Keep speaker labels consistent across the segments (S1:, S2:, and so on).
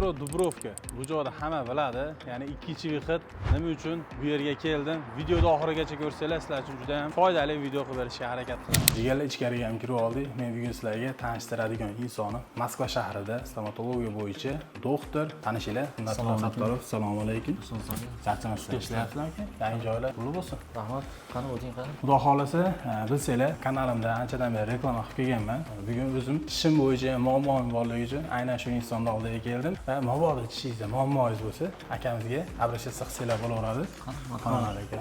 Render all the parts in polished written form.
S1: Metro Dubrovka. Bu joyda hamma biladi. Ya'ni ikkinchi vixit nima uchun bu yerga keldim? Videoda oxirigacha ko'rsanglar sizlar uchun juda ham foydali video qilib berishga harakat qilaman. Deganlar ichkariga ham kirib oldik. Men bugun sizlarga tanishtiradigan insonni Moskva shahrida stomatologiya bo'yicha doktor tanishinglar. Assalomu alaykum. Charchamasizlar, ishlayapsizlarmi? Yangi joylar qulay bo'lsin.
S2: Rahmat. Qani o'ting qani?
S1: Xudo xolasa, bilsanglar, kanalimda anchadan beri reklama qilib kelganman. Bugun o'zim tishim bo'yicha muammoim borligi uchun aynan shu insonni oldiga keldim va mabodo tishingizda muammongiz bo'lsa, akamizga обращаться qilsanglar bo'laveradi. Assalomu alaykum.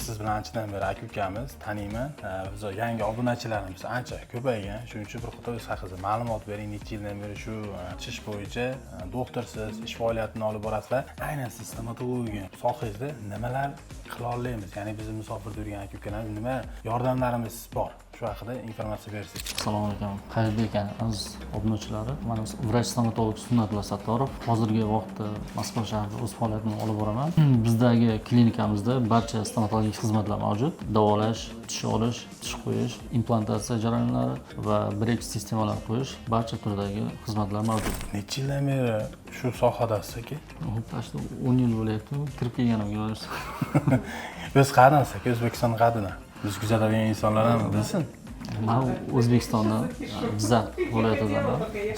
S1: Siz bilan anchadan beri aka-ukamiz, taniyman. Biz yangi obunachilarimiz ancha ko'paygan. Shuning uchun bir qator o'z haqingizda ma'lumot bering. Necha yildan beri shu tish bo'yicha doktorsiz, ish faoliyatini olib borasizlar. Aynan siz stomatologiya sohasida nimalar qila olamiz? Ya'ni bizni musofirda yurgan aka-ukalar nima yordamlarimiz bor? Shu haqida informatsiya bersangiz.
S2: Assalomu alaykum. Xayrbek aka, aziz obunachilari. Men vrach stomatolog Sunnatullo Sattorov. Hozirgi vaqtda Moskva shahrida o'z faoliyatimni olib boraman. Bizdagi klinikamizda barcha stomatologik xizmatlar mavjud. Davolash, tish olish, tish qo'yish, implantatsiya jarayonlari va birex sistemalar qo'yish barcha turdagi xizmatlar mavjud.
S1: Necha yildan beri shu sohadasiz aka?
S2: Tashda 10 yil bo'lyapti. Kirib kelganimga o'rsa.
S1: Biz qadamsiz aka, O'zbekiston qadini. Biz kuzatadigan insonlar ham bilsin.
S2: Men O'zbekistondan Jizzax viloyatidan.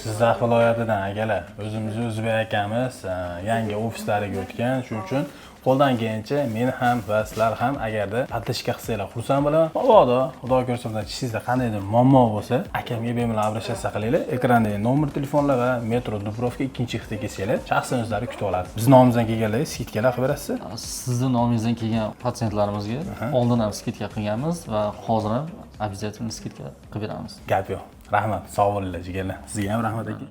S1: Jizzax viloyatidan akalar. O'zimiz O'zbek akamiz yangi ofislariga o'tgan. Shuning uchun qo'ldan kelgancha men ham va sizlar ham agarda podlishka qilsanglar xursand bo'laman. Mabodo Xudo ko'rsin tishingizda qandaydir muammo bo'lsa, akamga bemalol обращаться qilinglar. Ekrandagi nomer telefonlar va Metro Dubrovka 2-xitga kelsanglar, shaxsan o'zlari kutib oladi. Biz nomimizdan kelganlarga skidkalar qilib berasiz.
S2: Sizni nomingizdan kelgan patsientlarimizga oldin ham skidka qilganmiz va hozir ham обязательно skidka qilib beramiz.
S1: Gap yo'q. Rahmat, sog' bo'linglar jigarlar. Sizga ham rahmat aka.